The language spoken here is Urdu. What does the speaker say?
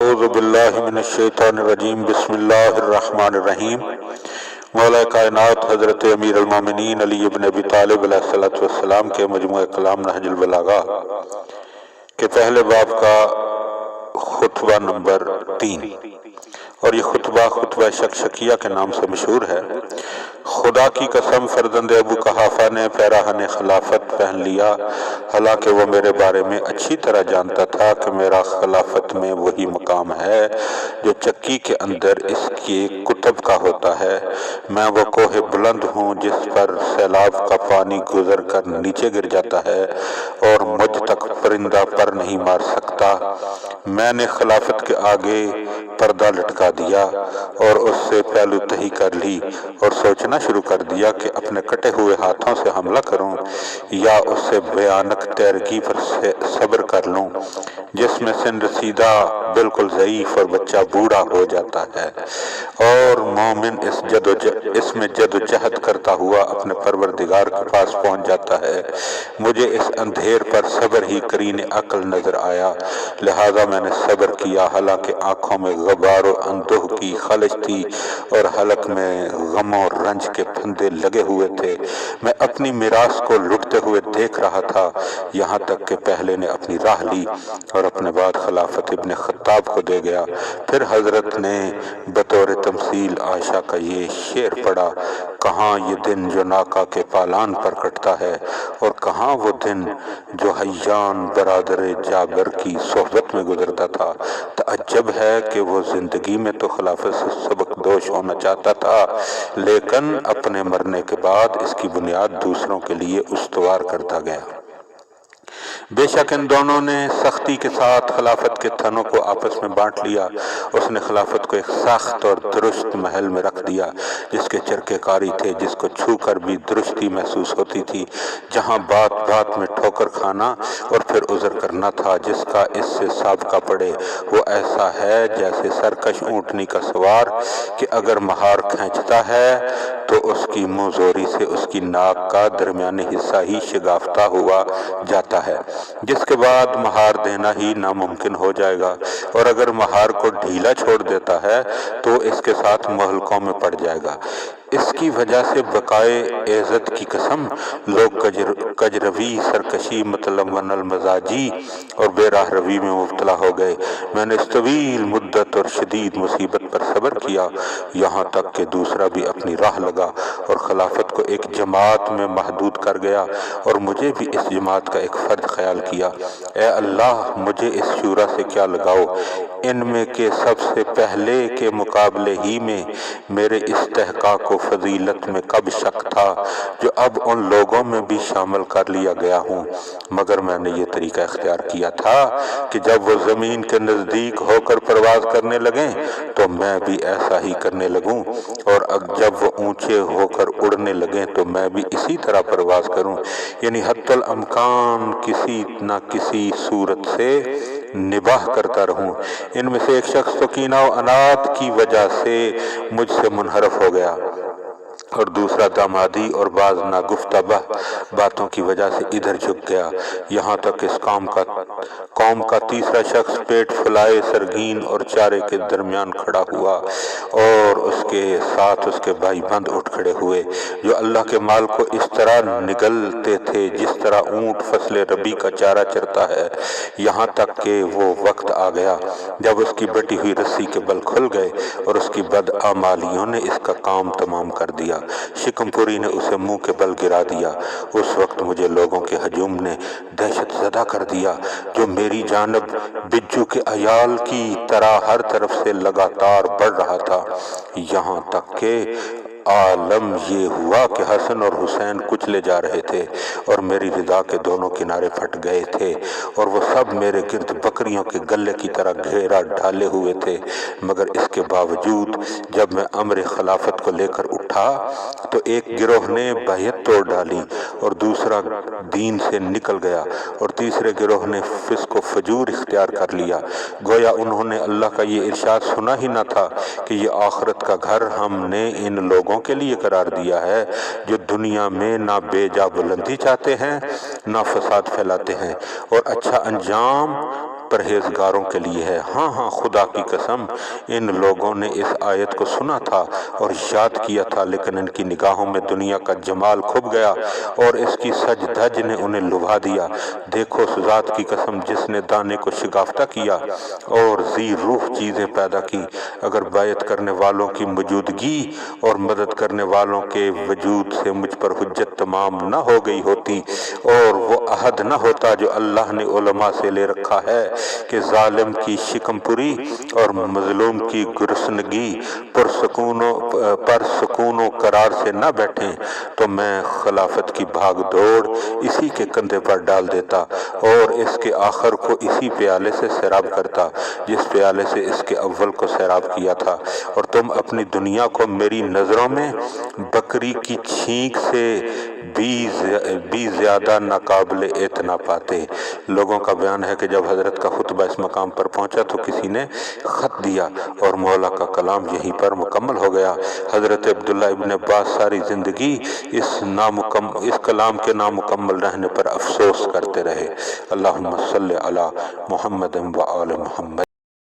اعوذ باللہ من الشیطان الرجیم بسم اللہ الرحمن الرحیم۔ مولا کائنات حضرت امیر المومنین علی ابن ابی طالب علیہ السلام کے مجموعہ کلام نہج البلاغہ کے پہلے باب کا خطبہ نمبر 3، اور یہ خطبہ شکشکیہ کے نام سے مشہور ہے۔ خدا کی قسم فرزند ابو قحافہ نے پیراہن خلافت پہن لیا، حالانکہ وہ میرے بارے میں اچھی طرح جانتا تھا کہ میرا خلافت میں وہی مقام ہے جو چکی کے اندر اس کے کتب کا ہوتا ہے۔ میں وہ کوہ بلند ہوں جس پر سیلاب کا پانی گزر کر نیچے گر جاتا ہے اور مجھ تک پرندہ پر نہیں مار سکتا۔ میں نے خلافت کے آگے پردہ لٹکا دیا اور اس سے پہلو تہی کر لی اور سوچنا شروع کر دیا کہ اپنے کٹے ہوئے ہاتھوں سے حملہ کروں یا اس سے بھیانک تیرگی پر صبر کر لوں جس میں سن رسیدہ بالکل ضعیف اور بچہ بوڑھا ہو جاتا ہے اور مومن اس میں جد و جہد کرتا ہوا اپنے پروردگار کے پاس پہنچ جاتا ہے۔ مجھے اس اندھیر پر صبر ہی قرین عقل نظر آیا، لہذا میں نے صبر کیا، حالانکہ آنکھوں میں غبار و اندوہ کی خلش تھی اور حلق میں غم و رنج کے پھندے لگے ہوئے تھے۔ میں اپنی میراث کو لٹتے ہوئے دیکھ رہا تھا، یہاں تک کہ پہلے نے اپنی راہ لی اور اپنے بعد خلافت ابن خطاب کو دے گیا۔ پھر حضرت نے بطور تمثیل عائشہ کا یہ شعر پڑھا: کہاں یہ دن جو ناکا کے پالان پر کٹتا ہے، اور کہاں وہ دن جو حیان برادر جابر کی صحبت میں گزرتا تھا۔ تعجب ہے کہ وہ زندگی میں تو خلافت سے سبکدوش ہونا چاہتا تھا، لیکن اپنے مرنے کے بعد اس کی بنیاد دوسروں کے لیے استوار کرتا گیا۔ بے شک ان دونوں نے سختی کے ساتھ خلافت کے تھنوں کو آپس میں بانٹ لیا۔ اس نے خلافت کو ایک سخت اور درست محل میں رکھ دیا جس کے چرکے کاری تھے، جس کو چھو کر بھی درستی محسوس ہوتی تھی، جہاں بات بات میں ٹھوکر کھانا اور پھر عذر کرنا تھا۔ جس کا اس سے سابقہ پڑے وہ ایسا ہے جیسے سرکش اونٹنی کا سوار کہ اگر مہار کھینچتا ہے تو اس کی منہ زوری سے اس کی ناک کا درمیانی حصہ ہی شگافتہ ہوا جاتا ہے، جس کے بعد مہار دینا ہی ناممکن ہو جائے گا، اور اگر مہار کو ڈھیلا چھوڑ دیتا ہے تو اس کے ساتھ مہلکوں میں پڑ جائے گا۔ اس کی وجہ سے بقائے عزت کی قسم لوگ کجروی، سرکشی، متلون المزاجی اور بے راہ روی میں مبتلا ہو گئے۔ میں نے اس طویل مدت اور شدید مصیبت پر صبر کیا، یہاں تک کہ دوسرا بھی اپنی راہ لگا اور خلافت کو ایک جماعت میں محدود کر گیا، اور مجھے بھی اس جماعت کا ایک فرد خیال کیا۔ اے اللہ، مجھے اس شورا سے کیا لگاؤ، ان میں کے سب سے پہلے کے مقابلے ہی میں میرے استحقاق و فضیلت میں کب شک تھا جو اب ان لوگوں میں بھی شامل کر لیا گیا ہوں۔ مگر میں نے یہ طریقہ اختیار کیا تھا کہ جب وہ زمین کے نزدیک ہو کر پرواز کرنے لگیں تو میں بھی ایسا ہی کرنے لگوں، اور جب وہ اونچے ہو کر اڑنے لگیں تو میں بھی اسی طرح پرواز کروں، یعنی حتی الامکان کسی نہ کسی صورت سے نباہ کرتا رہوں۔ ان میں سے ایک شخص تو کینہ و عناد کی وجہ سے مجھ سے منحرف ہو گیا، اور دوسرا دامادی اور بعض ناگفتہ باتوں کی وجہ سے ادھر جھک گیا، یہاں تک اس قوم کا تیسرا شخص پیٹ پھلائے سرگین اور چارے کے درمیان کھڑا ہوا، اور اس کے ساتھ اس کے بھائی بند اٹھ کھڑے ہوئے جو اللہ کے مال کو اس طرح نگلتے تھے جس طرح اونٹ فصل ربی کا چارہ چرتا ہے، یہاں تک کہ وہ وقت آ گیا جب اس کی بٹی ہوئی رسی کے بل کھل گئے اور اس کی بدعمالیوں نے اس کا کام تمام کر دیا، شکم پوری نے اسے منہ کے بل گرا دیا۔ اس وقت مجھے لوگوں کے ہجوم نے دہشت زدہ کر دیا جو میری جانب بجو کے عیال کی طرح ہر طرف سے لگاتار بڑھ رہا تھا، یہاں تک کہ عالم یہ ہوا کہ حسن اور حسین کچلے جا رہے تھے اور میری رضا کے دونوں کنارے پھٹ گئے تھے، اور وہ سب میرے گرد بکریوں کے گلے کی طرح گھیرا ڈالے ہوئے تھے۔ مگر اس کے باوجود جب میں امر خلافت کو لے کر اٹھا تو ایک گروہ نے بیعت توڑ ڈالی اور دوسرا دین سے نکل گیا، اور تیسرے گروہ نے فسق و فجور اختیار کر لیا، گویا انہوں نے اللہ کا یہ ارشاد سنا ہی نہ تھا کہ یہ آخرت کا گھر ہم نے ان لوگوں کے لیے قرار دیا ہے جو دنیا میں نہ بے جا بلندی چاہتے ہیں نہ فساد پھیلاتے ہیں، اور اچھا انجام پرہیزگاروں کے لیے ہے۔ ہاں ہاں خدا کی قسم ان لوگوں نے اس آیت کو سنا تھا اور یاد کیا تھا، لیکن ان کی نگاہوں میں دنیا کا جمال کھپ گیا اور اس کی سج دھج نے انہیں لبھا دیا۔ دیکھو اس ذات کی قسم جس نے دانے کو شگافتہ کیا اور ذی روح چیزیں پیدا کی۔ اگر بیعت کرنے والوں کی موجودگی اور مدد کرنے والوں کے وجود سے مجھ پر حجت تمام نہ ہو گئی ہوتی اور وہ عہد نہ ہوتا جو اللہ نے علماء سے لے رکھا ہے کہ ظالم کی شکم پوری اور مظلوم کی گرسنگی پر سکون و قرار سے نہ بیٹھیں، تو میں خلافت کی بھاگ دوڑ اسی کے کندھے پر ڈال دیتا اور اس کے آخر کو اسی پیالے سے سیراب کرتا جس پیالے سے اس کے اول کو سیراب کیا تھا، اور تم اپنی دنیا کو میری نظروں میں بکری کی چھینک سے بھی زیادہ ناقابل اعتنا پاتے۔ لوگوں کا بیان ہے کہ جب حضرت کا خطبہ اس مقام پر پہنچا تو کسی نے خط دیا اور مولا کا کلام یہیں پر مکمل ہو گیا۔ حضرت عبداللہ ابن عباس ساری زندگی اس کلام کے نامکمل رہنے پر افسوس کرتے رہے۔ اللہم صلی علی محمد و آل محمد۔